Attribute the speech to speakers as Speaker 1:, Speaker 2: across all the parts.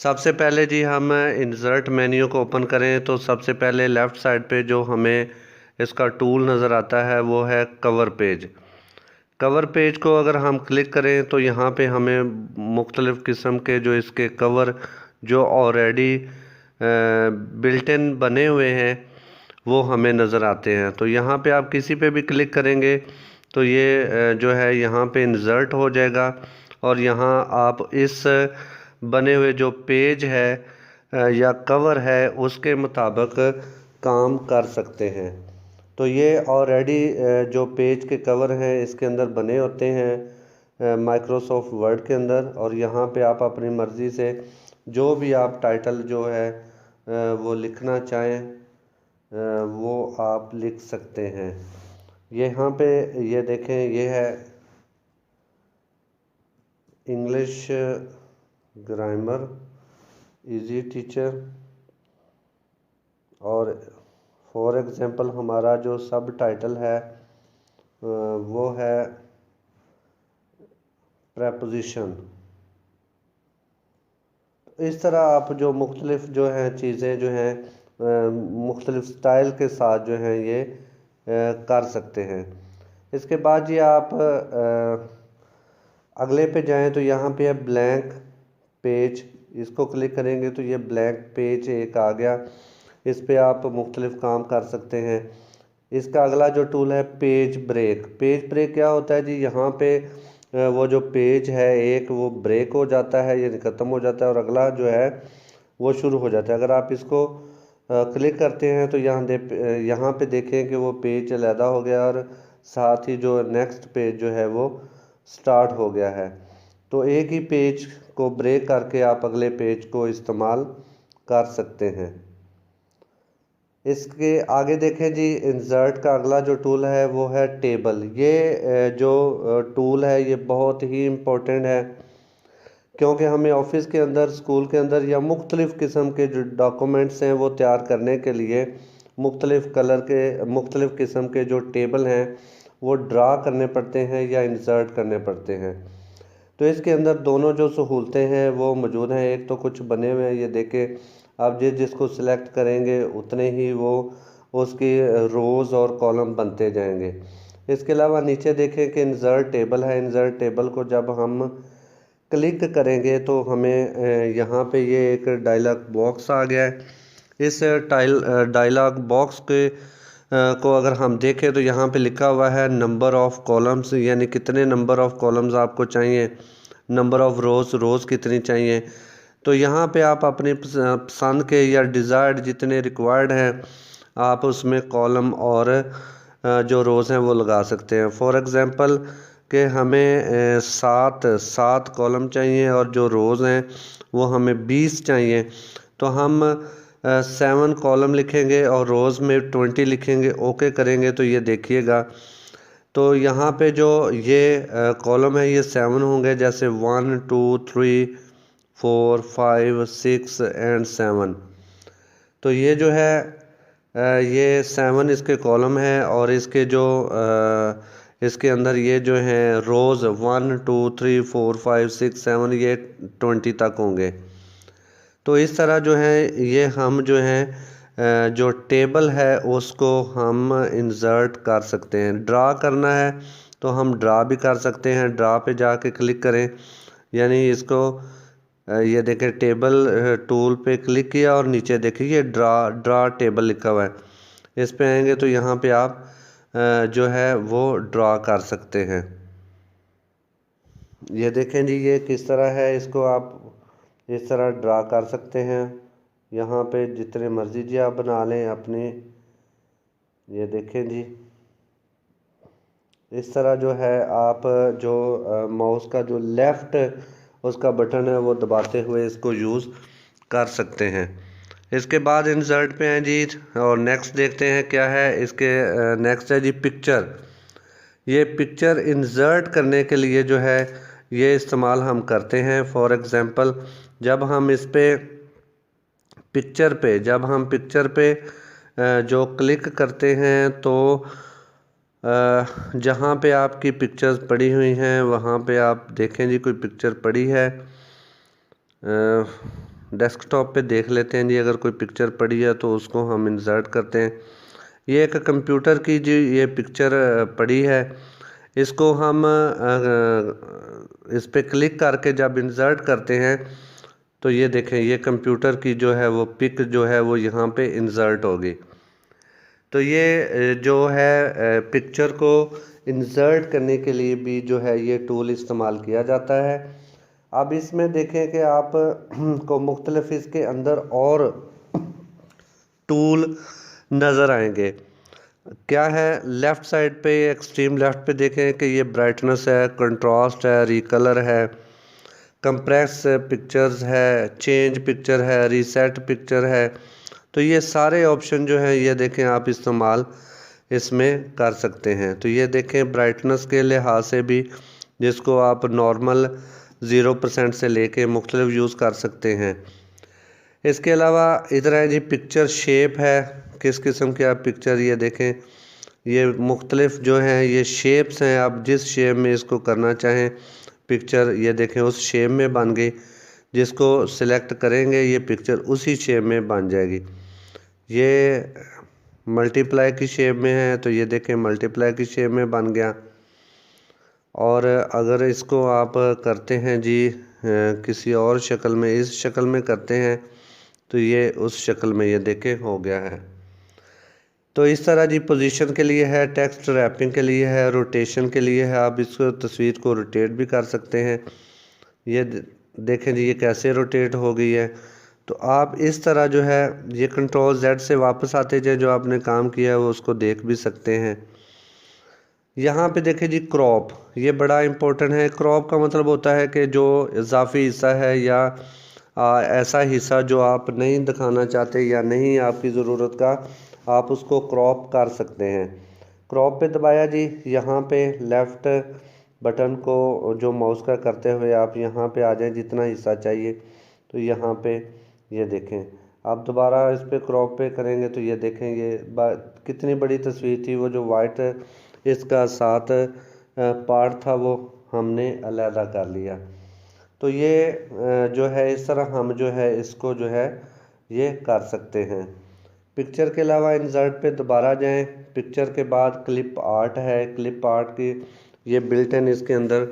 Speaker 1: सबसे पहले जी हम इंसर्ट मेन्यू को ओपन करें तो सबसे पहले लेफ़्ट साइड पे जो हमें इसका टूल नज़र आता है वो है कवर पेज। कवर पेज को अगर हम क्लिक करें तो यहाँ पे हमें मुख्तलिफ़ किस्म के जो इसके कवर जो ऑलरेडी बिल्ट इन बने हुए हैं वो हमें नज़र आते हैं। तो यहाँ पे आप किसी पे भी क्लिक करेंगे तो ये जो है यहाँ पे इंसर्ट हो जाएगा और यहाँ आप इस बने हुए जो पेज है या कवर है उसके मुताबिक काम कर सकते हैं। तो ये ऑलरेडी जो पेज के कवर हैं इसके अंदर बने होते हैं माइक्रोसॉफ्ट वर्ड के अंदर, और यहाँ पे आप अपनी मर्ज़ी से जो भी आप टाइटल जो है वो लिखना चाहें वो आप लिख सकते हैं। यहाँ पे ये देखें, ये है इंग्लिश ग्रामर इजी टीचर, और फॉर एग्ज़ाम्पल हमारा जो सब टाइटल है वो है प्रेपोजिशन। इस तरह आप जो मुख्तलिफ़ जो हैं चीज़ें जो हैं मुख्तलिफ़ स्टाइल के साथ जो हैं ये कर सकते हैं। इसके बाद ये आप अगले पे जाएं तो यहाँ पे है ब्लैंक पेज, इसको क्लिक करेंगे तो ये ब्लैंक पेज एक आ गया। इस पे आप मुख्तलिफ़ काम कर सकते हैं। इसका अगला जो टूल है पेज ब्रेक। पेज ब्रेक क्या होता है जी, यहाँ पे वो जो पेज है एक वो ब्रेक हो जाता है यानी ख़त्म हो जाता है और अगला जो है वो शुरू हो जाता है। अगर आप इसको क्लिक करते हैं तो यहाँ पे देखें कि वो पेज अलहदा हो गया और साथ ही जो नेक्स्ट पेज जो है वो स्टार्ट हो गया है। तो एक ही पेज को ब्रेक करके आप अगले पेज को इस्तेमाल कर सकते हैं। इसके आगे देखें जी, इंसर्ट का अगला जो टूल है वो है टेबल। ये जो टूल है ये बहुत ही इम्पोर्टेंट है क्योंकि हमें ऑफिस के अंदर, स्कूल के अंदर या मुख्तलिफ़ किस्म के जो डॉक्यूमेंट्स हैं वो तैयार करने के लिए मुख्तलिफ़ किस्म के जो टेबल हैं वो ड्रा करने पड़ते हैं या इंसर्ट करने पड़ते हैं। तो इसके अंदर दोनों जो सहूलतें हैं वो मौजूद हैं। एक तो कुछ बने हुए हैं, ये देखें, आप जिसको सिलेक्ट करेंगे उतने ही वो उसकी रोज़ और कॉलम बनते जाएंगे। इसके अलावा नीचे देखें कि इंसर्ट टेबल है। इंसर्ट टेबल को जब हम क्लिक करेंगे तो हमें यहाँ पे ये एक डायलॉग बॉक्स आ गया है। इस डायलॉग बॉक्स के को अगर हम देखें तो यहाँ पे लिखा हुआ है नंबर ऑफ़ कॉलम्स, यानी कितने नंबर ऑफ़ कॉलम्स आपको चाहिए, नंबर ऑफ़ रोज़ कितनी चाहिए। तो यहाँ पे आप अपनी पसंद के या डिज़ायर्ड जितने रिक्वायर्ड हैं आप उसमें कॉलम और जो रोज़ हैं वो लगा सकते हैं। फॉर एग्ज़ाम्पल कि हमें सात कॉलम चाहिए और जो रोज़ हैं वो हमें 20 चाहिए, तो हम 7 कॉलम लिखेंगे और रोज़ में 20 लिखेंगे, ओके करेंगे तो ये देखिएगा तो यहाँ पे जो ये कॉलम है ये 7 होंगे, जैसे 1 2 3 4 5 6 एंड 7। तो ये जो है ये 7 इसके कॉलम है और इसके जो इसके अंदर ये जो हैं रोज़ 1 2 3 4 5 6 7 ये 20 तक होंगे। तो इस तरह जो है ये हम जो हैं जो टेबल है उसको हम इंसर्ट कर सकते हैं। ड्रा करना है तो हम ड्रा भी कर सकते हैं। ड्रा पे जाके क्लिक करें, यानी इसको ये देखें टेबल टूल पे क्लिक किया और नीचे देखिए ये ड्रा टेबल लिखा हुआ है। इस पे आएंगे तो यहाँ पे आप जो है वो ड्रा कर सकते हैं। ये देखें जी ये किस तरह है, इसको आप इस तरह ड्रा कर सकते हैं। यहाँ पे जितने मर्ज़ी जी आप बना लें अपने। ये देखें जी इस तरह जो है आप जो माउस का जो लेफ़्ट उसका बटन है वो दबाते हुए इसको यूज़ कर सकते हैं। इसके बाद इंसर्ट पे हैं जी और नेक्स्ट देखते हैं क्या है। इसके नेक्स्ट है जी पिक्चर। ये पिक्चर इंसर्ट करने के लिए जो है ये इस्तेमाल हम करते हैं। फॉर एग्ज़ाम्पल जब हम पिक्चर पे जो क्लिक करते हैं तो जहाँ पे आपकी पिक्चर्स पड़ी हुई हैं वहाँ पे आप देखें जी कोई पिक्चर पड़ी है। डेस्कटॉप पे देख लेते हैं जी, अगर कोई पिक्चर पड़ी है तो उसको हम इंसर्ट करते हैं। ये एक कंप्यूटर की जी ये पिक्चर पड़ी है, इसको हम इस पे क्लिक करके जब इंसर्ट करते हैं तो ये देखें, ये कंप्यूटर की जो है वो पिक जो है वो यहाँ पे इंसर्ट होगी। तो ये जो है पिक्चर को इंसर्ट करने के लिए भी जो है ये टूल इस्तेमाल किया जाता है। अब इसमें देखें कि आप को मुख्तलिफ इसके अंदर और टूल नज़र आएंगे। क्या है, लेफ़्ट साइड पे एक्सट्रीम लेफ़्ट पे देखें कि ये ब्राइटनेस है, कंट्रास्ट है, रिकलर है, कंप्रेस पिक्चर्स है, चेंज पिक्चर है, रीसेट पिक्चर है। तो ये सारे ऑप्शन जो हैं ये देखें आप इस्तेमाल इसमें कर सकते हैं। तो ये देखें ब्राइटनेस के लिहाज से भी, जिसको आप नॉर्मल 0% से लेके मुख्तलिफ यूज़ कर सकते हैं। इसके अलावा इधर है जी पिक्चर शेप है, किस किस्म की आप पिक्चर, ये देखें ये मुख्तलिफ जो हैं ये शेप्स हैं, आप जिस शेप में इसको करना चाहें पिक्चर, ये देखें उस शेप में बन गई। जिसको सिलेक्ट करेंगे ये पिक्चर उसी शेप में बन जाएगी। ये मल्टीप्लाई की शेप में है तो ये देखें मल्टीप्लाई की शेप में बन गया। और अगर इसको आप करते हैं जी किसी और शक्ल में, इस शक्ल में करते हैं तो ये उस शक्ल में ये देखें हो गया है। तो इस तरह जी पोजीशन के लिए है, टेक्स्ट रैपिंग के लिए है, रोटेशन के लिए है, आप इस तस्वीर को रोटेट भी कर सकते हैं। ये देखें जी ये कैसे रोटेट हो गई है। तो आप इस तरह जो है ये कंट्रोल Z से वापस आते जाए, जो आपने काम किया है वो उसको देख भी सकते हैं। यहाँ पे देखें जी क्रॉप, ये बड़ा इम्पोर्टेंट है। क्रॉप का मतलब होता है कि जो इजाफी हिस्सा है या ऐसा हिस्सा जो आप नहीं दिखाना चाहते या नहीं आपकी ज़रूरत का, आप उसको क्रॉप कर सकते हैं। क्रॉप पे दबाया जी, यहाँ पे लेफ़्ट बटन को जो माउस का करते हुए आप यहाँ पे आ जाए, जितना हिस्सा चाहिए तो यहाँ पे ये देखें। आप दोबारा इस पे क्रॉप पे करेंगे तो ये देखें ये कितनी बड़ी तस्वीर थी, वो जो वाइट इसका साथ पार्ट था वो हमने अलहदा कर लिया। तो ये जो है इस तरह हम जो है इसको जो है ये कर सकते हैं। पिक्चर के अलावा इंसर्ट पे दोबारा जाएं, पिक्चर के बाद क्लिप आर्ट है, क्लिप आर्ट की ये बिल्ट इन इसके अंदर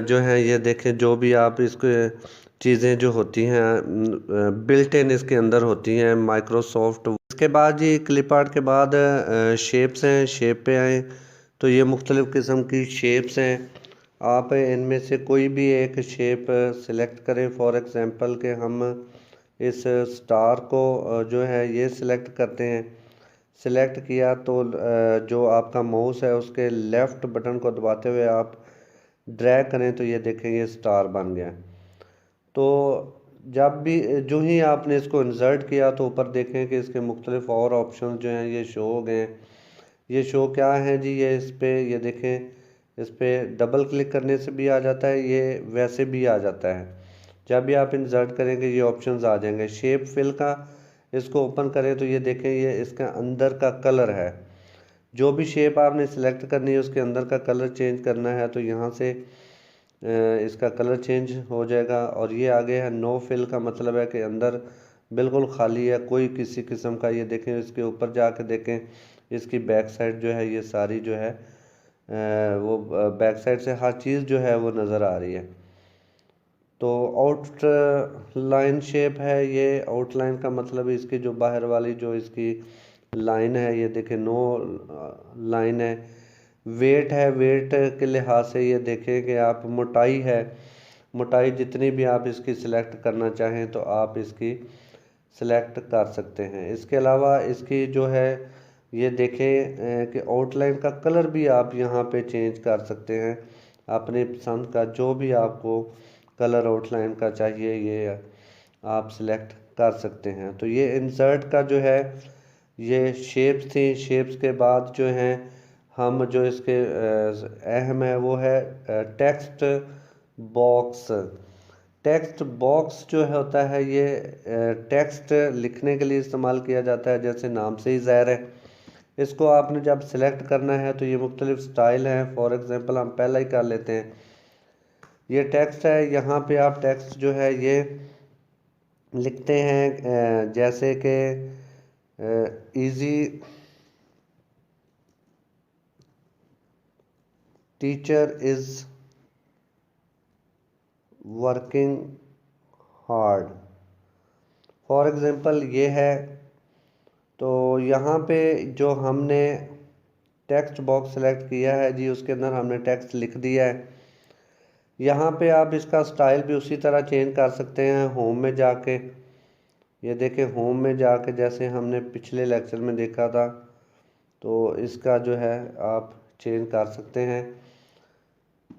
Speaker 1: जो है ये देखें, जो भी आप इसको चीज़ें जो होती हैं बिल्ट इन इसके अंदर होती हैं माइक्रोसॉफ्ट। इसके बाद जी क्लिप आर्ट के बाद शेप्स हैं, शेप पे आएँ तो ये मुख्तलिफ़ किस्म की शेप्स हैं। आप इनमें से कोई भी एक शेप सिलेक्ट करें। फॉर एग्ज़ाम्पल के हम इस स्टार को जो है ये सिलेक्ट करते हैं। सिलेक्ट किया तो जो आपका माउस है उसके लेफ़्ट बटन को दबाते हुए आप ड्रैग करें तो ये देखें ये स्टार बन गया। तो जब भी जो ही आपने इसको इंसर्ट किया तो ऊपर देखें कि इसके मुख्तलिफ और ऑप्शन जो हैं ये शो हो गए हैं। ये शो क्या है जी, ये इस पे ये देखें, इस पे डबल क्लिक करने से भी आ जाता है, ये वैसे भी आ जाता है। जब भी आप इंसर्ट करेंगे ये ऑप्शंस आ जाएंगे। शेप फिल का इसको ओपन करें तो ये देखें ये इसका अंदर का कलर है। जो भी शेप आपने सिलेक्ट करनी है उसके अंदर का कलर चेंज करना है तो यहाँ से इसका कलर चेंज हो जाएगा। और ये आगे है नो फिल का मतलब है कि अंदर बिल्कुल खाली है, कोई किसी किस्म का। ये देखें इसके ऊपर जाके देखें, इसकी बैक साइड जो है ये सारी जो है वो बैक साइड से हर चीज़ जो है वो नज़र आ रही है। तो आउटलाइन शेप है, ये आउटलाइन का मतलब इसकी जो बाहर वाली जो इसकी लाइन है ये देखें नो लाइन है। वेट है, वेट के लिहाज से ये देखें कि आप मोटाई है, मोटाई जितनी भी आप इसकी सिलेक्ट करना चाहें तो आप इसकी सिलेक्ट कर सकते हैं। इसके अलावा इसकी जो है ये देखें कि आउटलाइन का कलर भी आप यहाँ पे चेंज कर सकते हैं अपने पसंद का। जो भी आपको कलर आउटलाइन का चाहिए ये आप सिलेक्ट कर सकते हैं। तो ये इंसर्ट का जो है ये शेप्स थी। शेप्स के बाद जो हैं हम जो इसके अहम है वो है टेक्स्ट बॉक्स। टेक्स्ट बॉक्स जो होता है ये टेक्स्ट लिखने के लिए इस्तेमाल किया जाता है, जैसे नाम से ही ज़ाहिर है। इसको आपने जब सेलेक्ट करना है तो ये मुख्तलिफ स्टाइल हैं। फॉर एग्ज़ाम्पल हम पहला ही कर लेते हैं। ये टेक्स्ट है, यहाँ पे आप टेक्स्ट जो है ये लिखते हैं जैसे कि easy teacher is working hard. For example ये है, तो यहाँ पे जो हमने टेक्स्ट बॉक्स सेलेक्ट किया है जी, उसके अंदर हमने टेक्स्ट लिख दिया है। यहाँ पे आप इसका स्टाइल भी उसी तरह चेंज कर सकते हैं होम में जाके। ये देखें, होम में जाके जैसे हमने पिछले लेक्चर में देखा था, तो इसका जो है आप चेंज कर सकते हैं।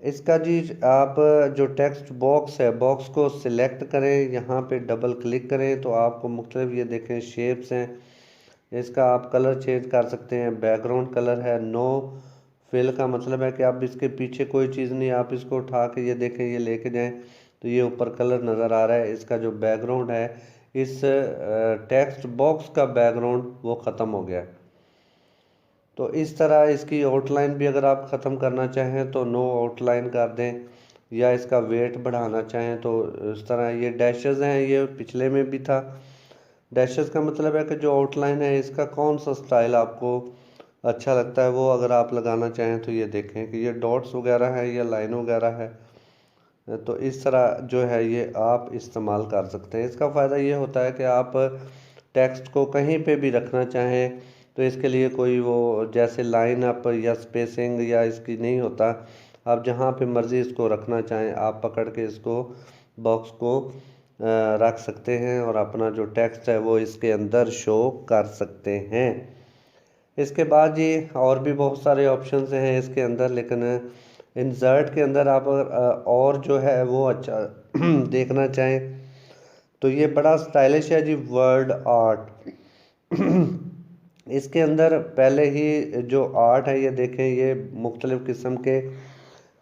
Speaker 1: इसका जी आप जो टेक्स्ट बॉक्स है, बॉक्स को सिलेक्ट करें, यहाँ पे डबल क्लिक करें तो आपको मुख्तलिफ ये देखें शेप्स हैं। इसका आप कलर चेंज कर सकते हैं। बैकग्राउंड कलर है नो फिल का मतलब है कि आप इसके पीछे कोई चीज़ नहीं, आप इसको उठा के ये देखें, ये लेके जाएं तो ये ऊपर कलर नज़र आ रहा है। इसका जो बैकग्राउंड है, इस टेक्स्ट बॉक्स का बैकग्राउंड वो ख़त्म हो गया। तो इस तरह इसकी आउटलाइन भी अगर आप ख़त्म करना चाहें तो नो आउटलाइन कर दें, या इसका वेट बढ़ाना चाहें तो इस तरह। ये डैशेस हैं, ये पिछले में भी था। डैशेस का मतलब है कि जो आउटलाइन है इसका कौन सा स्टाइल आपको अच्छा लगता है, वो अगर आप लगाना चाहें तो ये देखें कि ये डॉट्स वगैरह है या लाइन वगैरह है, तो इस तरह जो है ये आप इस्तेमाल कर सकते हैं। इसका फ़ायदा ये होता है कि आप टेक्स्ट को कहीं पे भी रखना चाहें तो इसके लिए कोई वो जैसे लाइन अप या स्पेसिंग या इसकी नहीं होता। आप जहाँ पे मर्ज़ी इसको रखना चाहें आप पकड़ के इसको बॉक्स को रख सकते हैं और अपना जो टेक्स्ट है वो इसके अंदर शो कर सकते हैं। इसके बाद ये और भी बहुत सारे ऑप्शंस हैं इसके अंदर, लेकिन इंसर्ट के अंदर आप और जो है वो अच्छा देखना चाहें तो ये बड़ा स्टाइलिश है जी, वर्ड आर्ट। इसके अंदर पहले ही जो आर्ट है ये देखें, ये मुख्तलिफ़ किस्म के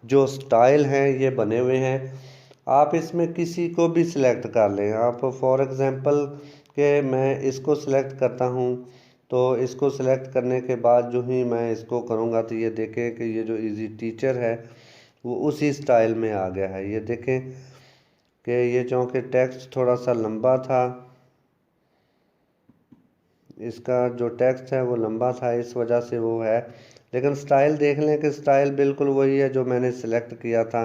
Speaker 1: जो स्टाइल हैं ये बने हुए हैं। आप इसमें किसी को भी सिलेक्ट कर लें। आप फॉर एग्ज़ाम्पल के मैं इसको सिलेक्ट करता हूँ, तो इसको सिलेक्ट करने के बाद जो ही मैं इसको करूँगा तो ये देखें कि ये जो इजी टीचर है वो उसी स्टाइल में आ गया है। ये देखें कि ये चूँकि टेक्स्ट थोड़ा सा लंबा था, इसका जो टेक्स्ट है वो लंबा था, इस वजह से वो है, लेकिन स्टाइल देख लें कि स्टाइल बिल्कुल वही है जो मैंने सिलेक्ट किया था,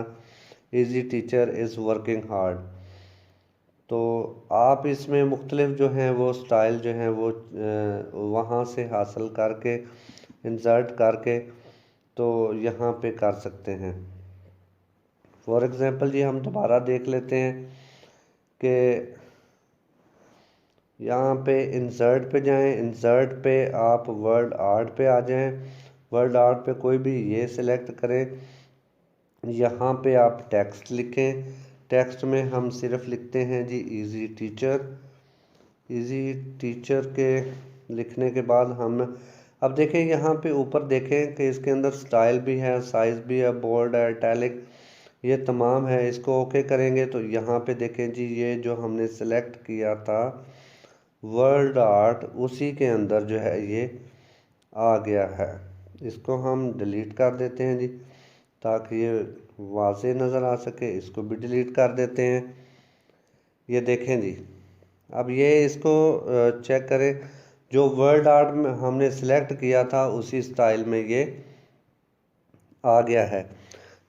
Speaker 1: easy teacher is working hard. तो आप इसमें मुख्तलिफ जो हैं वो स्टाइल जो हैं वो वहाँ से हासिल करके इंसर्ट करके तो यहाँ पे कर सकते हैं। फॉर एग्ज़ाम्पल जी हम दोबारा देख लेते हैं कि यहाँ पे इंसर्ट पे जाएं, इंसर्ट पे आप वर्ड आर्ट पे आ जाएं, वर्ड आर्ट पे कोई भी ये सिलेक्ट करें। यहाँ पे आप टेक्स्ट लिखें, टेक्स्ट में हम सिर्फ लिखते हैं जी इजी टीचर। इजी टीचर के लिखने के बाद हम अब देखें यहाँ पे ऊपर देखें कि इसके अंदर स्टाइल भी है, साइज़ भी है, बोल्ड है, इटैलिक, ये तमाम है। इसको ओके करेंगे तो यहाँ पे देखें जी ये जो हमने सेलेक्ट किया था वर्ड आर्ट, उसी के अंदर जो है ये आ गया है। इसको हम डिलीट कर देते हैं जी ताकि ये वाज़े नज़र आ सके। इसको भी डिलीट कर देते हैं। ये देखें जी, अब ये इसको चेक करें, जो वर्ड आर्ट में हमने सेलेक्ट किया था उसी स्टाइल में ये आ गया है।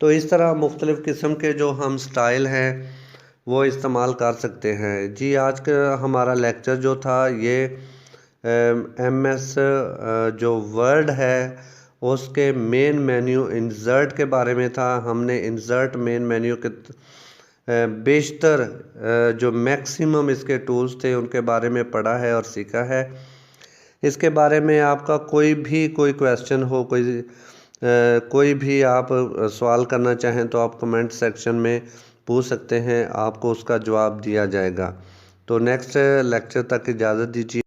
Speaker 1: तो इस तरह मुख्तलिफ़ किस्म के जो हम स्टाइल हैं वो इस्तेमाल कर सकते हैं जी। आज का हमारा लेक्चर जो था ये MS जो वर्ड है उसके मेन मेन्यू इंसर्ट के बारे में था। हमने इंसर्ट मेन मेन्यू के बेशतर जो मैक्सिमम इसके टूल्स थे उनके बारे में पढ़ा है और सीखा है। इसके बारे में आपका कोई क्वेश्चन हो, कोई भी आप सवाल करना चाहें तो आप कमेंट सेक्शन में पूछ सकते हैं, आपको उसका जवाब दिया जाएगा। तो नेक्स्ट लेक्चर तक इजाज़त दीजिए।